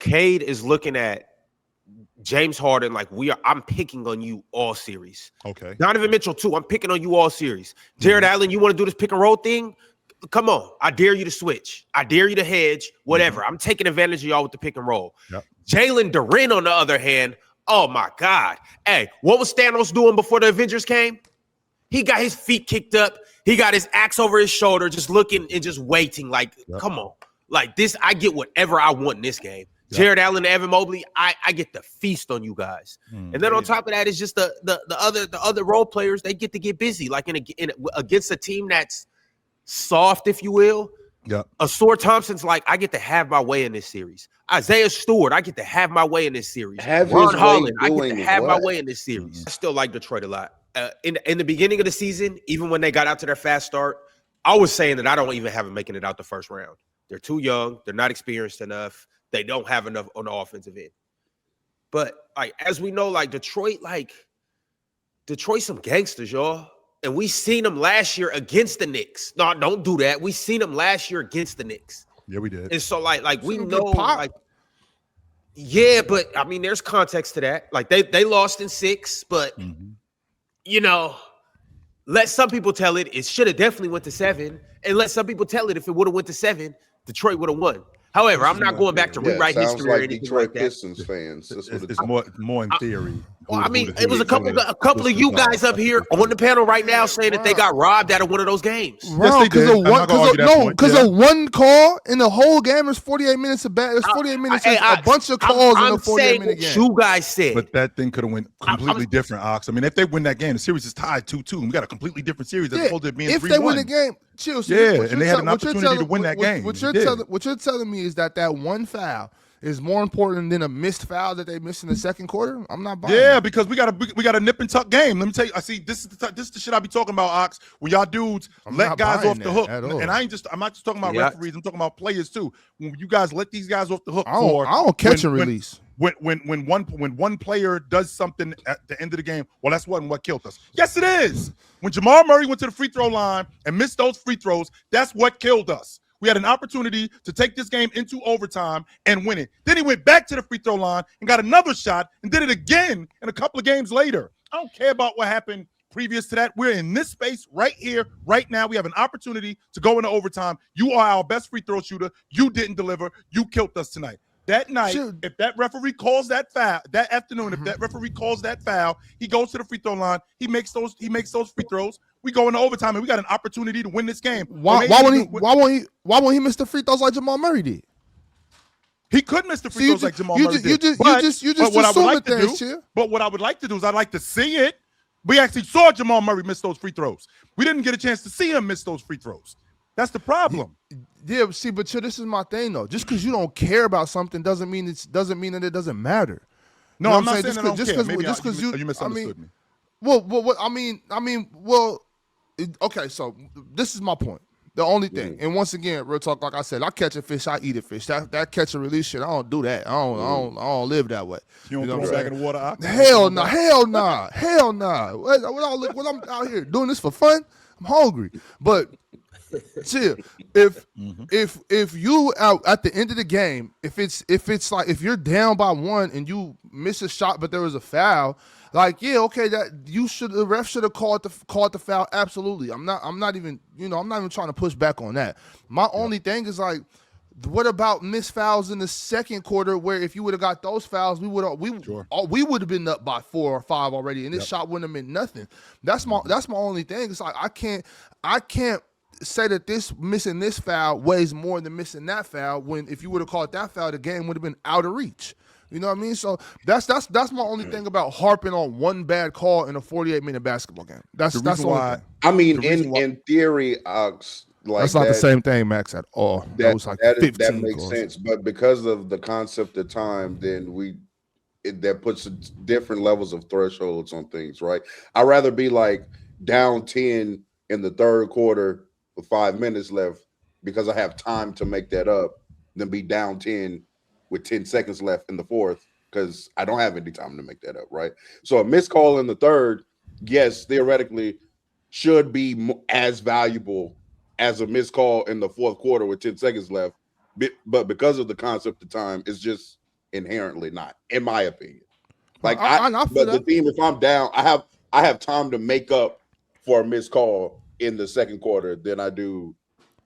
Cade is looking at James Harden like I'm picking on you all series. Okay. Donovan Mitchell too. I'm picking on you all series. Jared Allen, you want to do this pick and roll thing? Come on. I dare you to switch. I dare you to hedge. Whatever. I'm taking advantage of y'all with the pick and roll. Yep. Jalen Duren, on the other hand, oh my God. Hey, what was Thanos doing before the Avengers came? He got his feet kicked up. He got his axe over his shoulder, just looking and just waiting. Like, come on. Like this, I get whatever I want in this game. Jared Allen and Evan Mobley, I get to feast on you guys. And then on top of that, it's just the other role players, they get to get busy. Like against a team that's soft, if you will. Yeah. Asor Thompson's like, I get to have my way in this series. Isaiah Stewart, I get to have my way in this series. Ron Holland, I get to have my way in this series. I still like Detroit a lot. In the beginning of the season, even when they got out to their fast start, I was saying that I don't even have them making it out the first round. They're too young. They're not experienced enough. They don't have enough on the offensive end. But like as we know, like Detroit's some gangsters, y'all. And we seen them last year against the Knicks. No, don't do that. We seen them last year against the Knicks. Yeah, we did. And so like we know like yeah, but I mean there's context to that. Like they lost in 6, but you know, let some people tell it should have definitely went to 7. And let some people tell it if it would have went to 7, Detroit would have won. However, I'm not going back to rewrite history or anything Detroit like that. Pistons fans. It's more in theory. Well, I mean, it was a couple of you guys up here on the panel right now saying that they got robbed out of one of those games. Because of one call in the whole game. There's 48 minutes of bad. There's 48 minutes. A bunch of calls in the 48-minute game. You guys said, but that thing could have went completely different, Ox. I mean, if they win that game, the series is tied 2-2. We got a completely different series as opposed to being 3-1. If they win the game, chill. And they had an opportunity to win that game. What you're telling me is that one foul is more important than a missed foul that they missed in the second quarter. I'm not buying. Yeah, because we got a nip and tuck game. Let me tell you. I see this is the shit I be talking about, Ox. When y'all dudes let guys off the hook, and I'm not just talking about referees. I'm talking about players too. When you guys let these guys off the hook, I don't catch and release. When one player does something at the end of the game, well, that's what killed us. Yes, it is. When Jamal Murray went to the free throw line and missed those free throws, that's what killed us. We had an opportunity to take this game into overtime and win it. Then he went back to the free throw line and got another shot and did it again in a couple of games later. I don't care about what happened previous to that. We're in this space right here, right now. We have an opportunity to go into overtime. You are our best free throw shooter. You didn't deliver. You killed us tonight. That night, if that referee calls that foul, that afternoon, if that referee calls that foul, he goes to the free throw line. He makes those free throws. We go into overtime, and we got an opportunity to win this game. Why won't he miss the free throws like Jamal Murray did? He could miss the free throws like Jamal Murray did. But what I would like to do is I'd like to see it. We actually saw Jamal Murray miss those free throws. We didn't get a chance to see him miss those free throws. That's the problem. Yeah, see, but this is my thing though. Just because you don't care about something doesn't mean that it doesn't matter. No, I'm not saying I don't care. Maybe you misunderstood me. Okay, so this is my point. The only thing, and once again, real talk, like I said, I catch a fish, I eat a fish. That catch and release shit, I don't do that. I don't live that way. You don't throw back in the water? Hell no, hell nah. When I'm out here doing this for fun, I'm hungry. But chill. If you out at the end of the game, if it's like if you're down by 1 and you miss a shot, but there was a foul. Like, yeah, okay, the ref should have called the foul. Absolutely. I'm not even trying to push back on that. My only thing is like, what about missed fouls in the second quarter where if you would have got those fouls, we would have been up by 4 or 5 already, and this shot wouldn't have meant nothing. That's my only thing. It's like I can't say that missing this foul weighs more than missing that foul when if you would have called that foul, the game would have been out of reach. You know what I mean? So that's my only thing about harping on one bad call in a 48-minute basketball game. That's why. I mean, in theory, that's not the same thing, Max, at all. That was like 15 that makes goals. sense, but because of the concept of time, then that puts different levels of thresholds on things, right? I'd rather be like down 10 in the third quarter with 5 minutes left because I have time to make that up than be down 10 with 10 seconds left in the fourth because I don't have any time to make that up, right? So a missed call in the third, yes, theoretically should be as valuable as a missed call in the fourth quarter with 10 seconds left. But because of the concept of time, it's just inherently not, in my opinion. Like but the team, if I'm down, I have time to make up for a missed call in the second quarter than I do,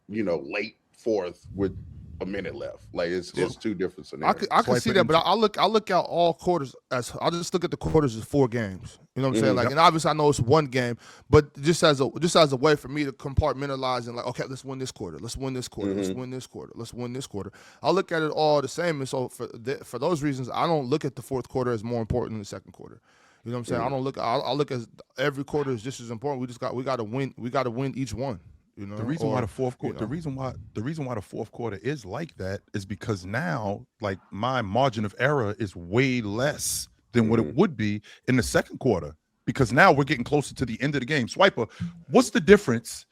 late fourth with a minute left. Like it's two different scenarios. I can see that, but I look at all quarters I'll just look at the quarters as 4 games. You know what I'm saying? Like, and obviously I know it's 1 game, but just as a way for me to compartmentalize and like, okay, let's win this quarter, let's win this quarter, let's win this quarter, let's win this quarter. I look at it all the same, and so for those reasons, I don't look at the fourth quarter as more important than the second quarter. You know what I'm saying? I don't look. I look at every quarter is just as important. We got to win. We got to win each one. You know, the reason why the fourth quarter, the reason why the fourth quarter is like that is because now, like, my margin of error is way less than what it would be in the second quarter, because now we're getting closer to the end of the game. Swiper, what's the difference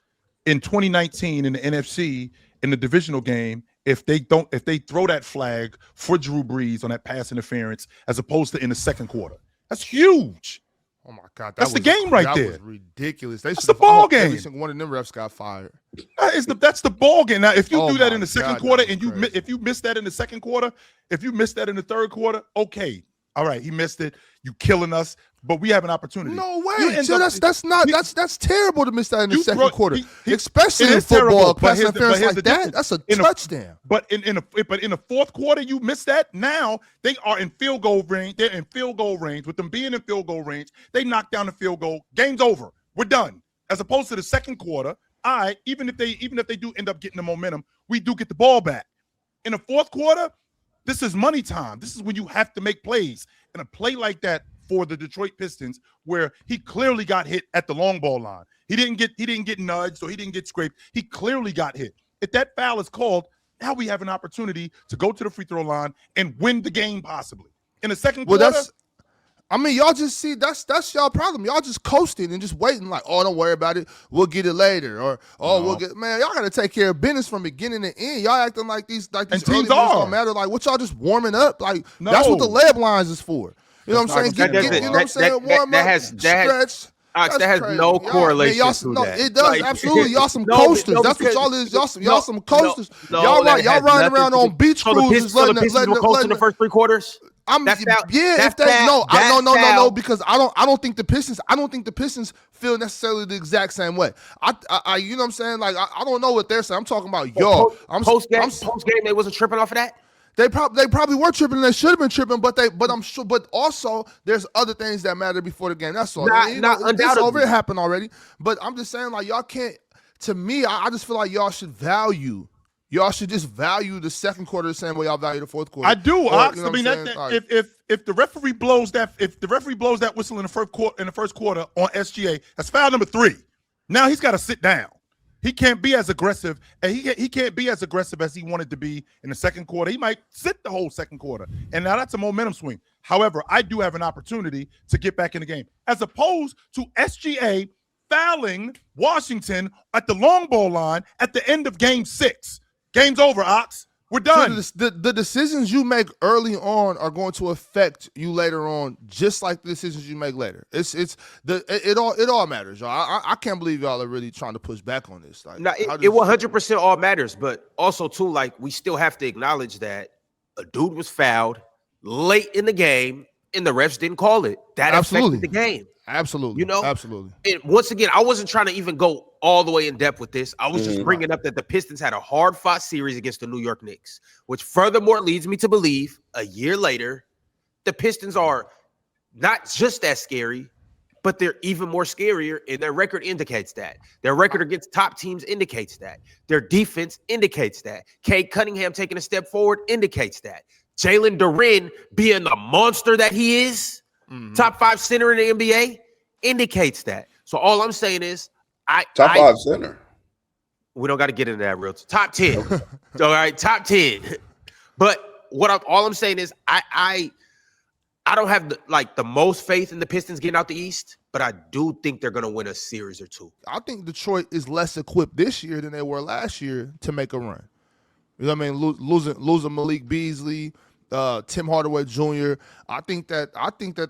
in 2019 in the NFC in the divisional game if they throw that flag for Drew Brees on that pass interference as opposed to in the second quarter? That's huge. Oh my God, that's the game right there. That was ridiculous. That's the ball game. Every single one of them refs got fired. That's the ball game. Now, if you do that in the second quarter, and if you miss that in the second quarter, if you miss that in the third quarter, okay, all right, he missed it. You killing us, but we have an opportunity. No way. So that's terrible to miss that in the second quarter, especially in football. Pass interference like that, that's a touchdown. But in the fourth quarter, you miss that. Now they are in field goal range. They're in field goal range. With them being in field goal range, they knock down the field goal. Game's over. We're done. As opposed to the second quarter, even if they do end up getting the momentum, we do get the ball back. In the fourth quarter, this is money time. This is when you have to make plays. And a play like that for the Detroit Pistons, where he clearly got hit at the long ball line. He didn't get nudged, or he didn't get scraped. He clearly got hit. If that foul is called, now we have an opportunity to go to the free throw line and win the game possibly. In the second quarter. Y'all just see that's y'all problem. Y'all just coasting and just waiting like, oh, don't worry about it. We'll get it later. Or we'll get, man, y'all got to take care of business from beginning to end. Y'all acting like these early teams don't matter. Like, what y'all just warming up? Like, that's what the layup lines is for. You know what I'm saying? You know what I'm saying? Warm up, stretch. That has no correlation to that. It does, absolutely. Y'all some coasters. That's what y'all is. Y'all some coasters. Y'all riding around on beach cruises. So the Pistons were coasting the first 3 quarters? Because I don't think the Pistons feel necessarily the exact same way. I you know what I'm saying? Like, I don't know what they're saying. I'm talking about y'all. Post game they wasn't tripping off of that. They probably were tripping. And they should have been tripping, but I'm sure. But also, there's other things that matter before the game. That's all. It's over. It happened already. But I'm just saying, like, y'all can't. To me, I just feel like y'all should value. Y'all should just value the second quarter the same way y'all value the fourth quarter. I do. If the referee blows that whistle in the first quarter on SGA, that's foul number 3. Now he's got to sit down. He can't be as aggressive, and he can't be as aggressive as he wanted to be in the second quarter. He might sit the whole second quarter, and now that's a momentum swing. However, I do have an opportunity to get back in the game, as opposed to SGA fouling Washington at the long ball line at the end of Game 6. Game's over, Ox. We're done. So the decisions you make early on are going to affect you later on, just like the decisions you make later. It all matters, y'all. I can't believe y'all are really trying to push back on this. Like, no, it 100% all matters, but also too, like, we still have to acknowledge that a dude was fouled late in the game and the refs didn't call it. That affected the game. Absolutely. You know? Absolutely. And once again, I wasn't trying to even go all the way in depth with this. I was just bringing up that the Pistons had a hard-fought series against the New York Knicks, which furthermore leads me to believe a year later, the Pistons are not just that scary, but they're even more scarier, and their record indicates that. Their record against top teams indicates that. Their defense indicates that. Cade Cunningham taking a step forward indicates that. Jalen Duren being the monster that he is, top 5 center in the NBA, indicates that. So all I'm saying is, top 5 center. We don't got to get into that real top 10. All right, top 10. But all I'm saying is, I don't have the most faith in the Pistons getting out the East, but I do think they're going to win a series or 2. I think Detroit is less equipped this year than they were last year to make a run. You know what I mean? Losing Malik Beasley, Tim Hardaway Jr. I think that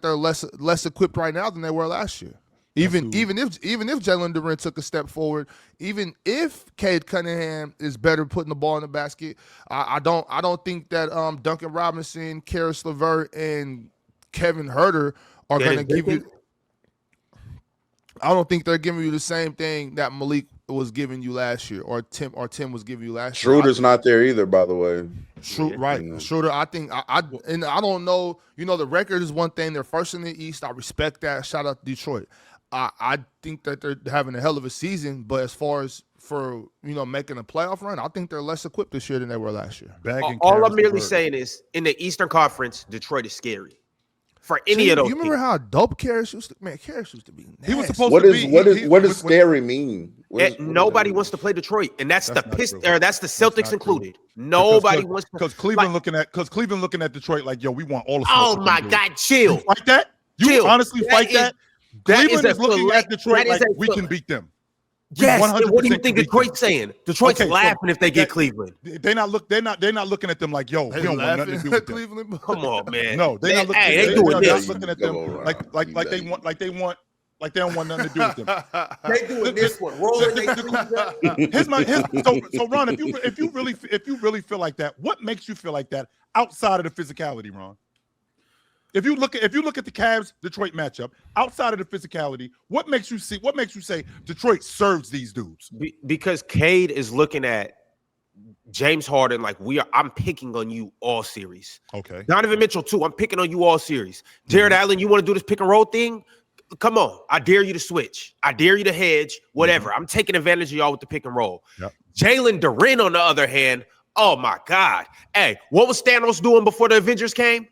they're less equipped right now than they were last year. Even if Jalen Duren took a step forward, even if Cade Cunningham is better putting the ball in the basket, I don't think that Duncan Robinson, Karis LeVert, and Kevin Huerter are going to give you. I don't think they're giving you the same thing that Malik was giving you last year, or Tim was giving you last year. Schroeder's not there either, by the way. Right. Schroeder, I think I don't know. The record is one thing. They're first in the East. I respect that. Shout out to Detroit. I think that they're having a hell of a season, but as far as for making a playoff run, I think they're less equipped this year than they were last year. All I'm merely saying is, in the Eastern Conference, Detroit is scary. For any of those, you remember how dope Karis used to? Man, Karis used to be nasty. He was supposed to be. What does scary mean? Nobody wants to play Detroit, and that's the Pistons, or that's the Celtics included. Nobody wants to, because Cleveland looking at Detroit like, yo, we want all the. Oh my God, chill! You fight that? You honestly fight that? Cleveland is looking at Detroit like we can beat them. Yes. And what do you think Detroit's saying? Detroit's laughing if they get Cleveland. They're not looking at them like, yo, we don't want nothing to do with Cleveland. Come on, man. No, they're not looking. They doing this. Looking at them like they don't want nothing to do with them. They doing this one. Rolling. So Ron, if you really feel like that, what makes you feel like that outside of the physicality, Ron? If you look at the Cavs Detroit matchup, outside of the physicality, what makes you say Detroit serves these dudes? Because Cade is looking at James Harden like I'm picking on you all series. Okay. Donovan Mitchell too. I'm picking on you all series. Jared Allen, you want to do this pick and roll thing? Come on. I dare you to switch. I dare you to hedge. Whatever. I'm taking advantage of y'all with the pick and roll. Yep. Jalen Duren, on the other hand, oh my God. Hey, what was Thanos doing before the Avengers came?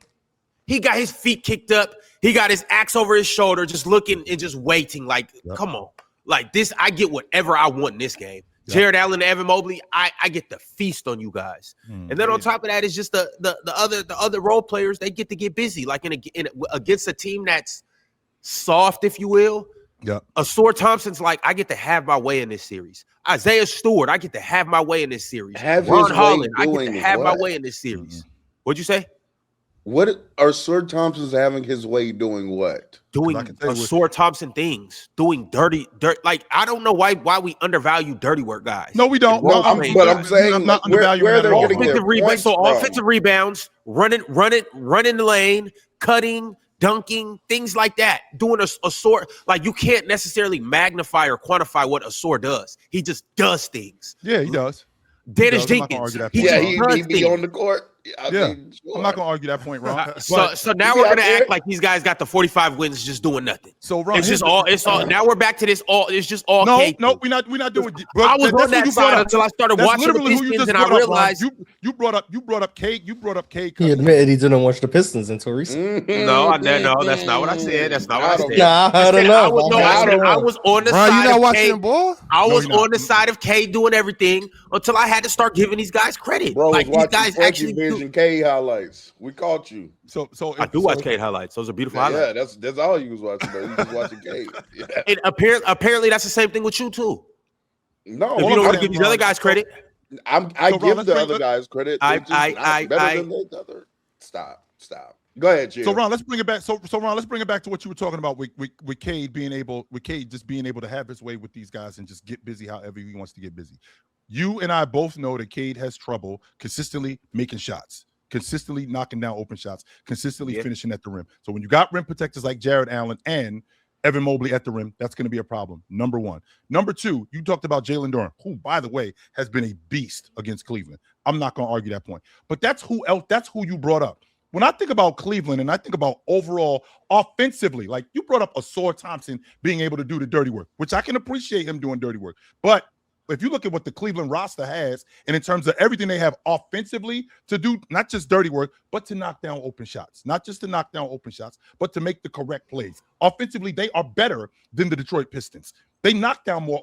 He got his feet kicked up. He got his axe over his shoulder, just looking and just waiting. Like, come on. Like this, I get whatever I want in this game. Yep. Jared Allen and Evan Mobley, I get to feast on you guys. And then on top of that is just the other role players. They get to get busy, like against a team that's soft, if you will. Yeah. Asor Thompson's like, I get to have my way in this series. Isaiah Stewart, I get to have my way in this series. Ron Holland, I get to have my way in this series. What'd you say? What are Sir Thompson's having his way doing what? Doing Asor Thompson things, doing dirty. Like, I don't know why we undervalue dirty work guys. No, we don't. No, I'm saying I'm not undervaluing where they're getting their points from. Offensive rebounds, running the lane, cutting, dunking, things like that. Doing Asor, like you can't necessarily magnify or quantify what Asor does. He just does things. Yeah, he does. Dennis Jenkins. He be on the court. I mean, sure. I'm not gonna argue that point, Ron. So now we're gonna act like these guys got the 45 wins just doing nothing. So Ron, it's all. Now we're back to this. It's just all. No, K we're not doing. I was on that side until I started watching the Pistons, and I realized you brought up Cade. You brought up Cade. He admitted he didn't watch the Pistons until recently. No, that's not what I said. That's not what I said. Nah, I don't know. I was on the side. You not of watching K. the ball? I was on the side of K doing everything until I had to start giving these guys credit. Bro, like these guys actually vision K highlights. We caught you. So I do watch Cade highlights. Those are beautiful highlights. Yeah, that's all you was watching. Though. You was watching Cade. Yeah. And apparently that's the same thing with you too. No, if you don't want to give these other guys credit, I give the other guys credit. I better than the other. Stop. Go ahead, Jim. So Ron, let's bring it back. So Ron, let's bring it back to what you were talking about with Cade just being able to have his way with these guys and just get busy however he wants to get busy. You and I both know that Cade has trouble consistently making shots, consistently knocking down open shots, consistently finishing at the rim. So when you got rim protectors like Jared Allen and Evan Mobley at the rim, that's going to be a problem. Number one. Number two, you talked about Jalen Duren, who, by the way, has been a beast against Cleveland. I'm not going to argue that point. But that's who else. That's who you brought up. When I think about Cleveland and I think about overall offensively, like you brought up Asor Thompson being able to do the dirty work, which I can appreciate him doing dirty work. But if you look at what the Cleveland roster has, and in terms of everything they have offensively to do, not just dirty work, but to knock down open shots, not just to knock down open shots, but to make the correct plays. Offensively, they are better than the Detroit Pistons. They knock down more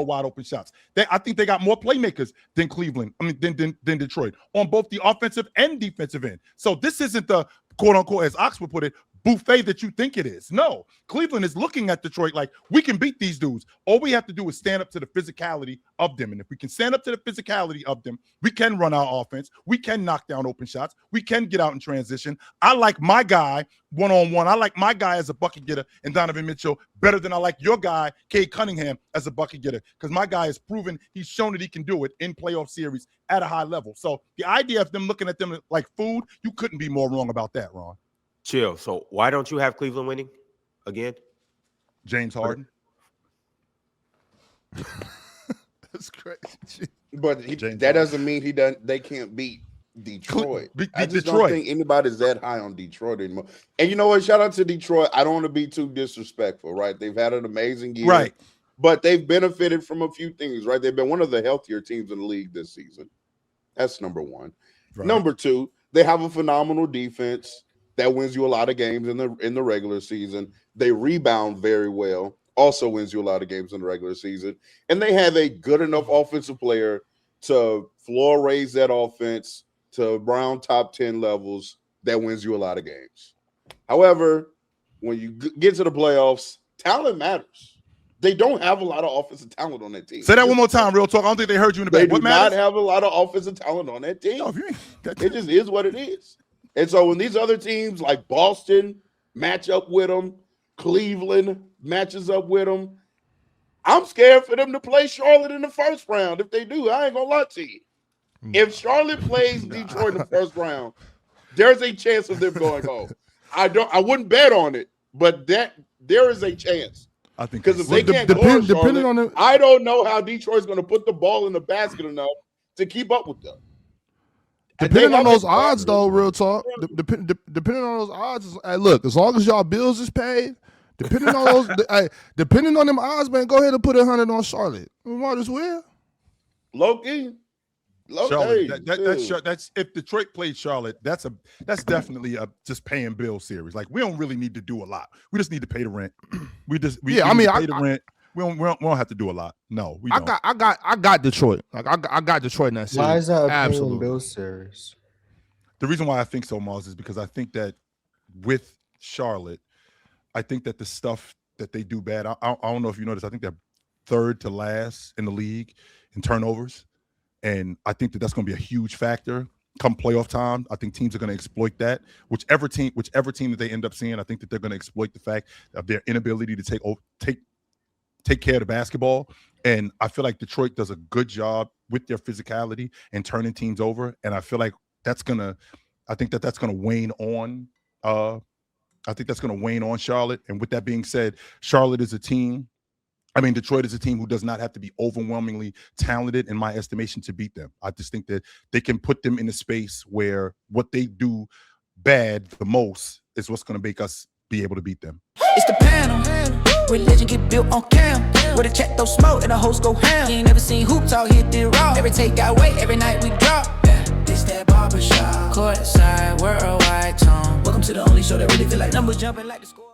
wide open shots. I think they got more playmakers than Cleveland. Than Detroit on both the offensive and defensive end. So this isn't the quote unquote, as Ox would put it, buffet that you think it is. No, Cleveland is looking at Detroit like, we can beat these dudes. All we have to do is stand up to the physicality of them. And if we can stand up to the physicality of them, we can run our offense. We can knock down open shots. We can get out in transition. I like my guy one-on-one. I like my guy as a bucket getter and Donovan Mitchell better than I like your guy, Cade Cunningham, as a bucket getter, because my guy has proven, he's shown that he can do it in playoff series at a high level. So the idea of them looking at them like food, you couldn't be more wrong about that, Ron. Chill. So why don't you have Cleveland winning again? James Harden. That's crazy. But that doesn't mean they can't beat Detroit. I just don't think anybody's that high on Detroit anymore. And you know what? Shout out to Detroit. I don't want to be too disrespectful, right? They've had an amazing year. Right. But they've benefited from a few things, right? They've been one of the healthier teams in the league this season. That's number one. Right. Number two, they have a phenomenal defense that wins you a lot of games in the regular season. They rebound very well, also wins you a lot of games in the regular season. And they have a good enough offensive player to floor raise that offense to around top 10 levels that wins you a lot of games. However, when you get to the playoffs, talent matters. They don't have a lot of offensive talent on that team. Say that one more time, real talk. I don't think they heard you in the back. They do not have a lot of offensive talent on that team. No, it just is what it is. And so when these other teams like Boston match up with them, Cleveland matches up with them, I'm scared for them to play Charlotte in the first round. If they do, I ain't gonna lie to you. If Charlotte plays Detroit in the first round, there's a chance of them going home. I wouldn't bet on it, but there is a chance. I think because if they can't go to Charlotte, I don't know how Detroit's going to put the ball in the basket enough to keep up with them. Depending on those odds, though, real talk. Depending on those odds, look, as long as y'all bills is paid, depending on those, depending on them odds, man, go ahead and put 100 on Charlotte. We might as well. Low-key. Charlotte, that's if Detroit played Charlotte, that's definitely a just paying bill series. Like, we don't really need to do a lot. We just need to pay the rent. We pay the rent. We don't have to do a lot. No, we don't. I got Detroit. Like I got Detroit in that series. Why is that a paying bill series? The reason why I think so, Mars, is because I think that with Charlotte, I think that the stuff that they do bad. I don't know if you noticed. I think they're third to last in the league in turnovers. And I think that that's going to be a huge factor come playoff time. I think teams are going to exploit that. Whichever team that they end up seeing, I think that they're going to exploit the fact of their inability to take care of the basketball. And I feel like Detroit does a good job with their physicality and turning teams over. And I feel like that's going to wane on. I think that's going to wane on Charlotte. And with that being said, Detroit is a team who does not have to be overwhelmingly talented, in my estimation, to beat them. I just think that they can put them in a space where what they do bad the most is what's going to make us be able to beat them. It's the panel. Religion get built on cam. Where the check throw smoke and the host go ham. You ain't never seen hoops out here did raw. Every take got weight, every night we drop. This that barbershop. Courtside, worldwide tone. Welcome to the only show that really feel like numbers jumping like the score.